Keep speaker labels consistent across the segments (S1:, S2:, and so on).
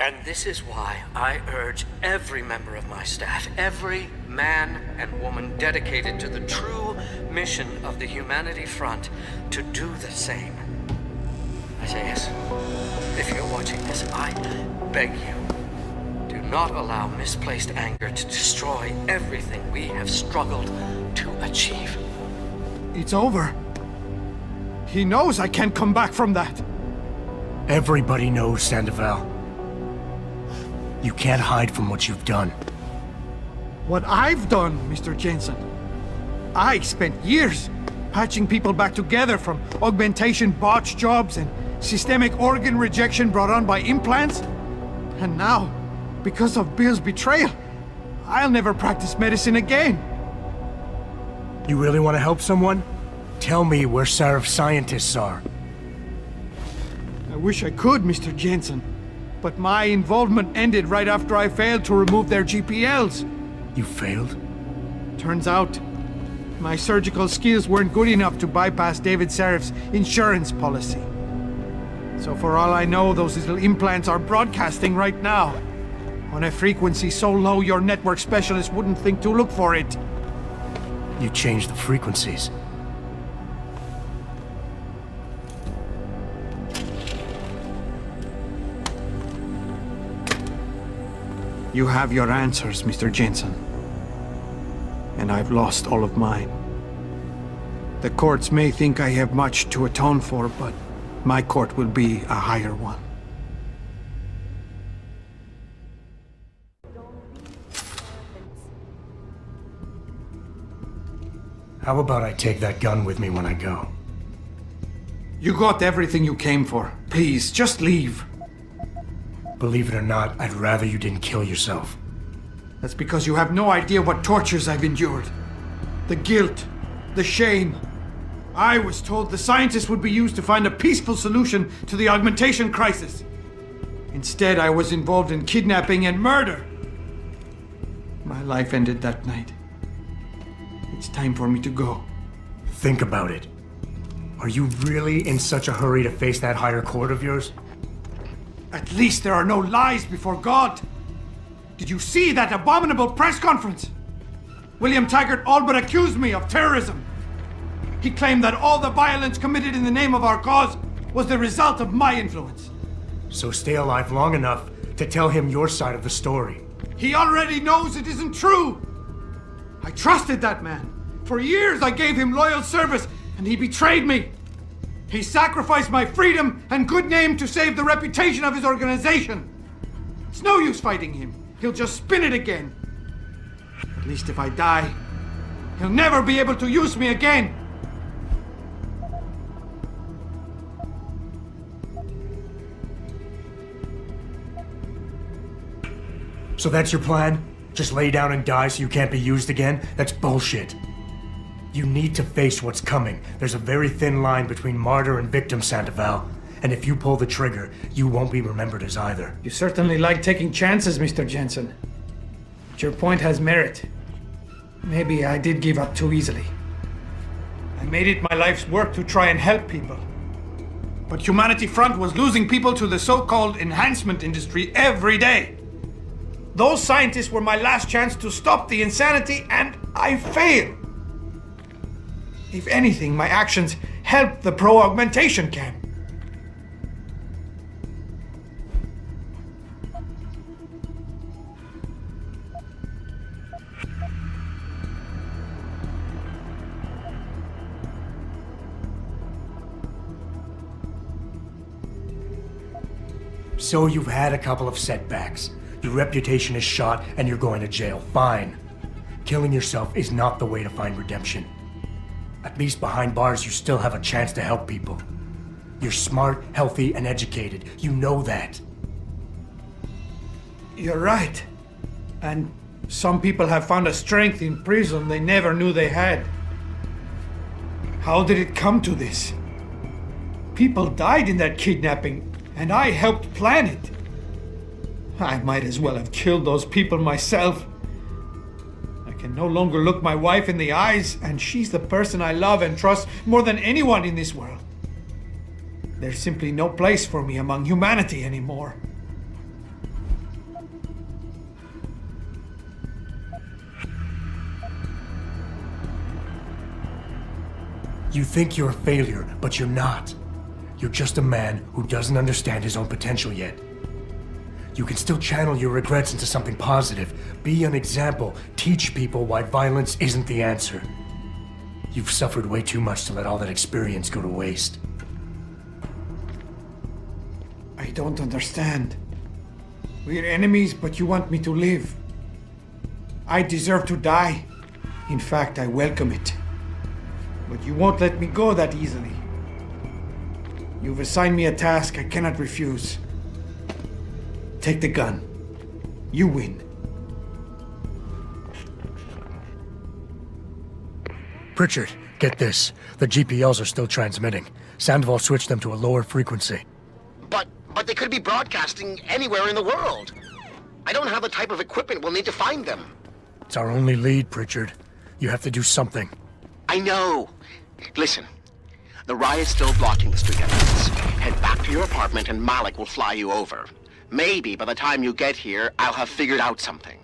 S1: And this is why I urge every member of my staff, every man and woman dedicated to the true mission of the Humanity Front, to do the same. Isaias, if you're watching this, I beg you, do not allow misplaced anger to destroy everything we have struggled to achieve.
S2: It's over. He knows I can't come back from that.
S3: Everybody knows, Sandoval. You can't hide from what you've done.
S2: What I've done, Mr. Jensen. I spent years patching people back together from augmentation botch jobs and systemic organ rejection brought on by implants. And now, because of Bill's betrayal, I'll never practice medicine again.
S3: You really want to help someone? Tell me where Sarif's scientists are.
S2: I wish I could, Mr. Jensen. But my involvement ended right after I failed to remove their GPLs.
S3: You failed?
S2: Turns out, my surgical skills weren't good enough to bypass David Sarif's insurance policy. So for all I know, those little implants are broadcasting right now, on a frequency so low your network specialist wouldn't think to look for it.
S3: You changed the frequencies.
S2: You have your answers, Mr. Jensen. And I've lost all of mine. The courts may think I have much to atone for, but my court will be a higher one.
S3: How about I take that gun with me when I go?
S2: You got everything you came for. Please, just leave.
S3: Believe it or not, I'd rather you didn't kill yourself.
S2: That's because you have no idea what tortures I've endured. The guilt, the shame. I was told the scientists would be used to find a peaceful solution to the augmentation crisis. Instead, I was involved in kidnapping and murder. My life ended that night. It's time for me to go.
S3: Think about it. Are you really in such a hurry to face that higher court of yours?
S2: At least there are no lies before God. Did you see that abominable press conference? William Taggart all but accused me of terrorism. He claimed that all the violence committed in the name of our cause was the result of my influence.
S3: So stay alive long enough to tell him your side of the story.
S2: He already knows it isn't true. I trusted that man. For years I gave him loyal service, and he betrayed me. He sacrificed my freedom and good name to save the reputation of his organization. It's no use fighting him. He'll just spin it again. At least if I die, he'll never be able to use me again.
S3: So that's your plan? Just lay down and die so you can't be used again? That's bullshit. You need to face what's coming. There's a very thin line between martyr and victim, Sandoval. And if you pull the trigger, you won't be remembered as either.
S2: You certainly like taking chances, Mr. Jensen. But your point has merit. Maybe I did give up too easily. I made it my life's work to try and help people. But Humanity Front was losing people to the so-called enhancement industry every day. Those scientists were my last chance to stop the insanity, and I failed. If anything, my actions helped the pro-augmentation camp.
S3: So you've had a couple of setbacks. Your reputation is shot and you're going to jail. Fine. Killing yourself is not the way to find redemption. At least behind bars, you still have a chance to help people. You're smart, healthy, and educated. You know that.
S2: You're right. And some people have found a strength in prison they never knew they had. How did it come to this? People died in that kidnapping, and I helped plan it. I might as well have killed those people myself. I can no longer look my wife in the eyes, and she's the person I love and trust more than anyone in this world. There's simply no place for me among humanity anymore.
S3: You think you're a failure, but you're not. You're just a man who doesn't understand his own potential yet. You can still channel your regrets into something positive. Be an example. Teach people why violence isn't the answer. You've suffered way too much to let all that experience go to waste.
S2: I don't understand. We're enemies, but you want me to live. I deserve to die. In fact, I welcome it. But you won't let me go that easily. You've assigned me a task I cannot refuse. Take the gun. You win.
S3: Pritchard, get this. The GPLs are still transmitting. Sandoval switched them to a lower frequency.
S4: But they could be broadcasting anywhere in the world. I don't have the type of equipment we'll need to find them.
S3: It's our only lead, Pritchard. You have to do something.
S4: I know. Listen, the riot's still blocking the street entrance. Head back to your apartment and Malik will fly you over. Maybe by the time you get here, I'll have figured out something.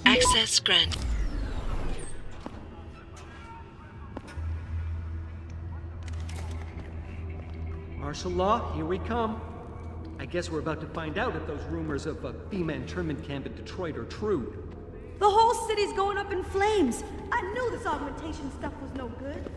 S5: Access granted.
S6: Martial law, here we come. I guess we're about to find out if those rumors of a FEMA internment camp in Detroit are true.
S7: The whole city's going up in flames. I knew this augmentation stuff was no good.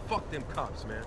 S8: Fuck them cops, man.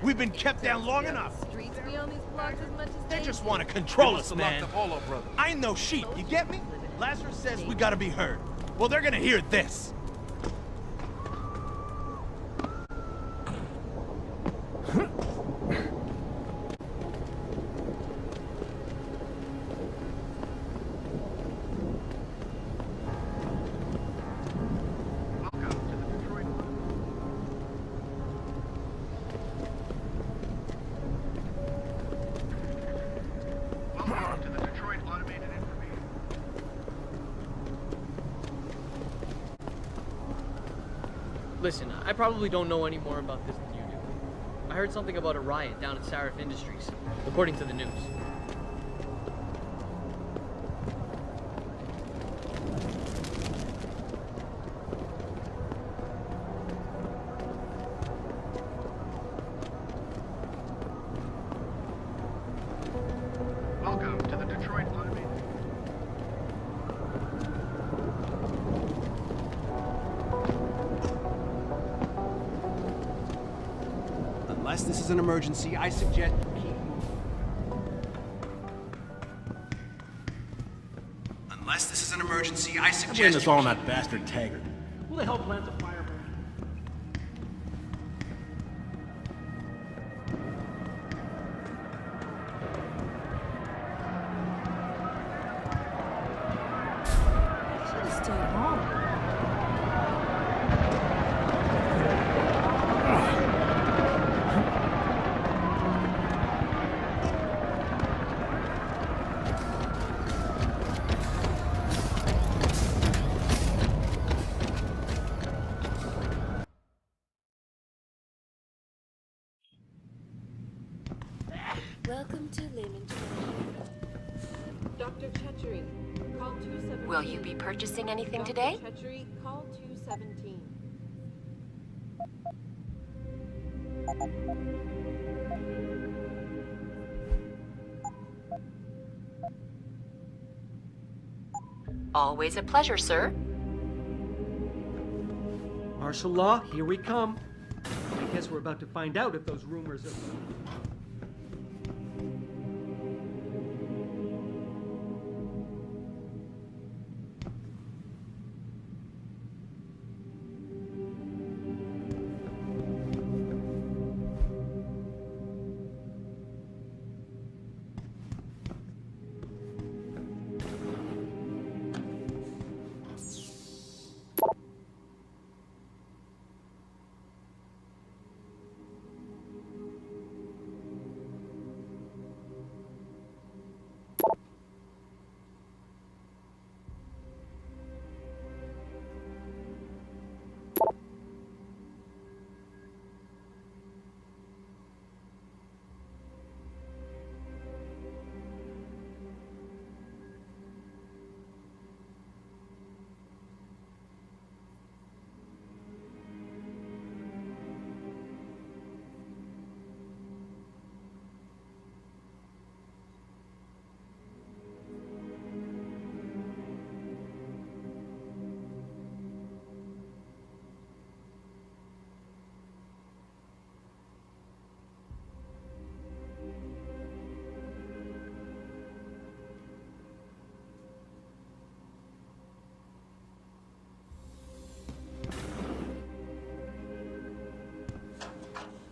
S8: We've been kept down long enough.
S9: Streets we on these blocks as much as
S8: They just want to control us, Lock man. the hall up, brother.
S10: I ain't no sheep, you get me? Lazarus says we gotta be heard. Well, they're gonna hear this.
S11: Listen, I probably don't know any more about this than you do. I heard something about a riot down at Sarif Industries, according to the news.
S12: Welcome to the Detroit Automated.
S10: Unless this is an emergency, I suggest you keep moving. Unless this is an emergency, I suggest
S8: Blame us
S10: you
S8: all on
S10: keep-
S8: that bastard Taggart.
S6: Who the hell plants a firebrand?
S7: Should have stayed home.
S5: Welcome to Lemon
S9: Dr. Chechery, call 217.
S5: Will you be purchasing anything today?
S9: Dr. Chechery, call 217.
S5: Always a pleasure, sir.
S6: Martial law, here we come. I guess we're about to find out if those rumors of...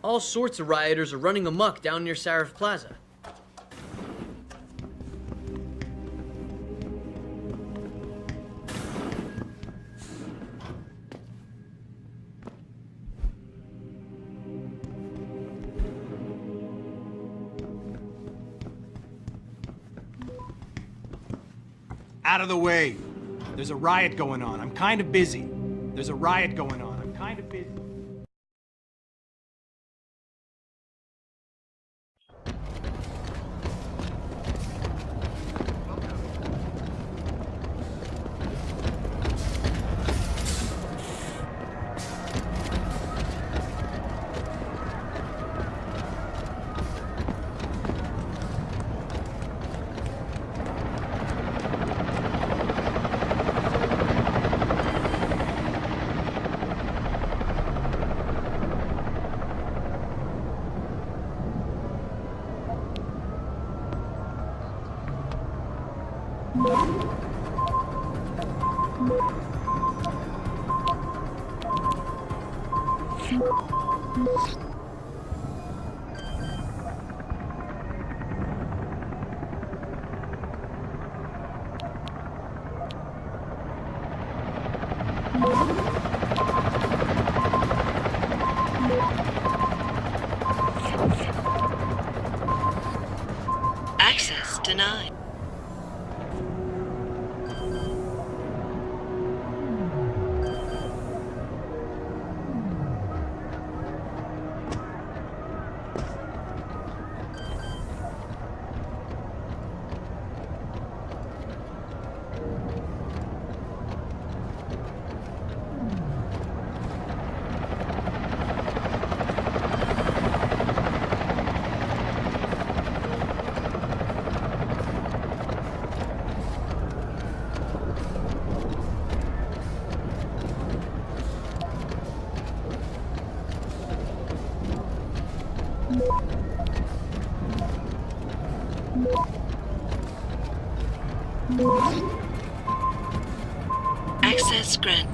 S11: All sorts of rioters are running amok down near Sarif Plaza.
S10: Out of the way. There's a riot going on. I'm kind of busy. There's a riot going on. I'm kind of busy.
S12: Access denied. Access granted.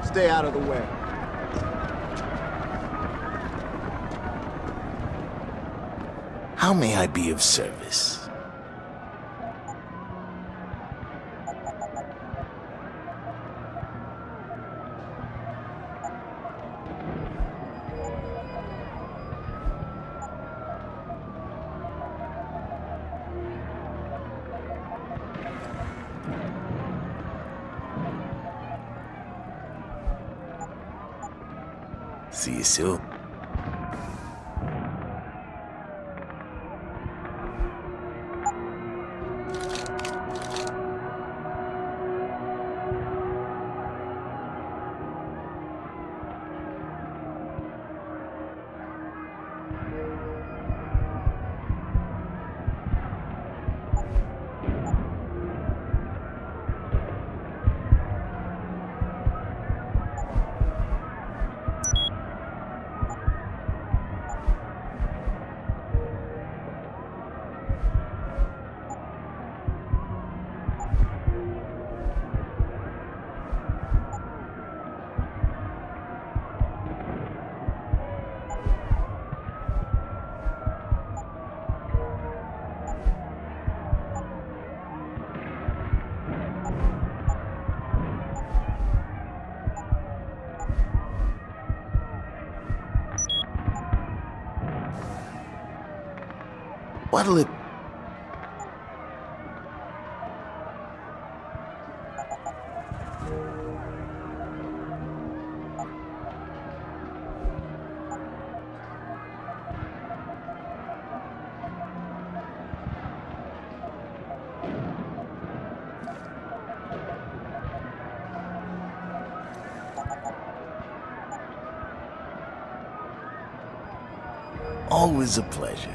S10: Stay out of the way.
S13: How may I be of service? See you soon. What'll it... Always a pleasure.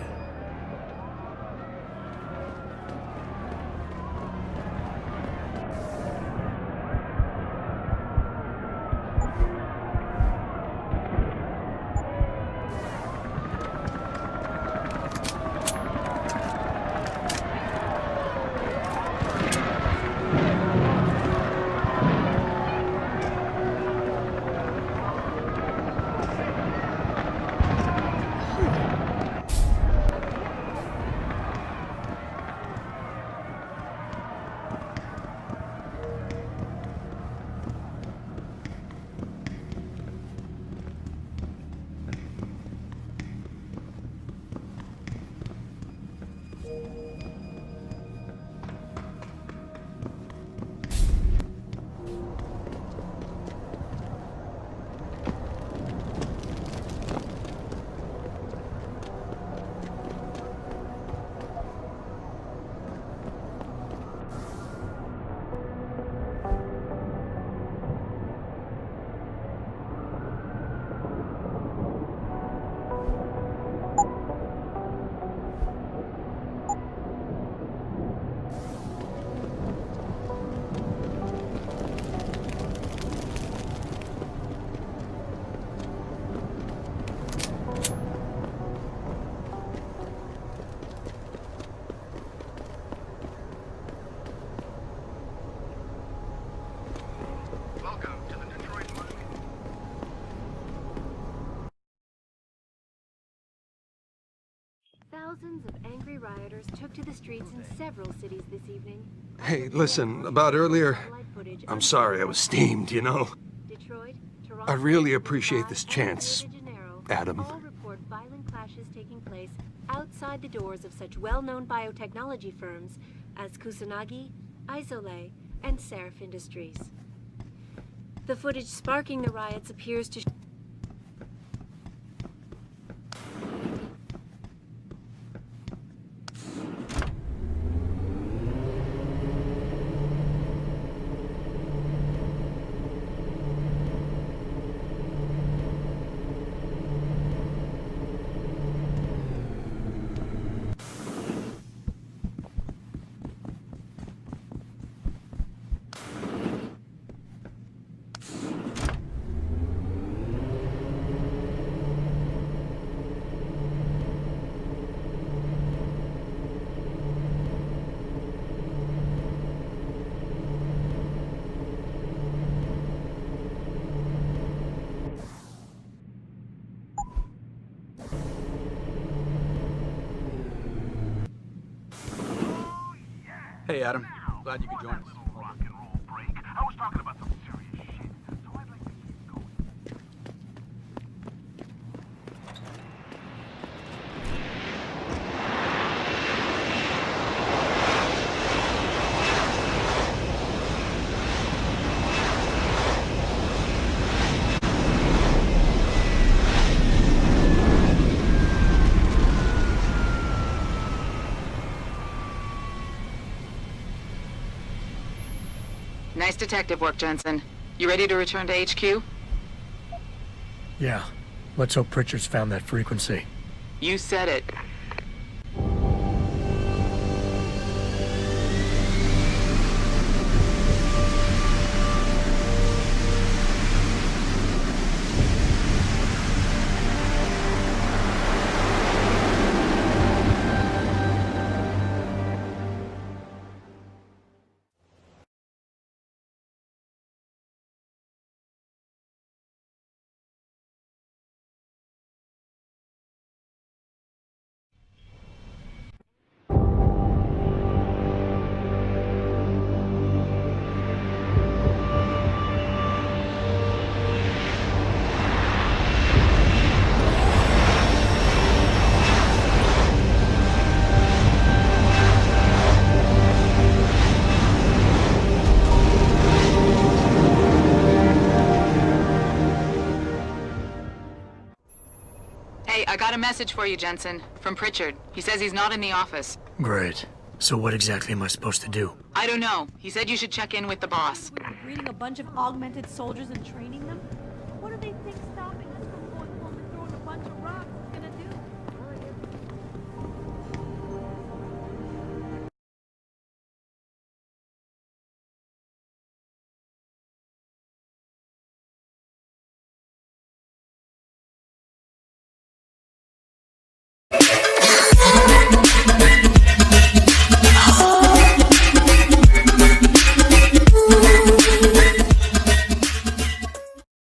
S5: Thousands of angry rioters took to the streets in several cities this evening.
S14: Hey, listen, about earlier, I'm sorry I was steamed, you know.
S5: Detroit, Toronto,
S14: I really appreciate this chance,
S5: Rio de Janeiro
S14: Adam.
S5: all report violent clashes taking place outside the doors of such well-known biotechnology firms as Kusanagi, Isole, and Seraph Industries. The footage sparking the riots appears to
S15: Hey, Adam. Glad you could join us.
S8: Rock and roll break. I was talking about some serious shit, so I'd like to keep it going.
S16: Nice detective work, Jensen. You ready to return to HQ?
S3: Yeah. Let's hope Pritchard's found that frequency.
S16: You said it. Hey, I got a message for you, Jensen. From Pritchard. He says he's not in the office.
S3: Great. So what exactly am I supposed to do?
S16: I don't know. He said you should check in with the boss.
S7: Breeding a bunch of augmented soldiers and training them? What do they think?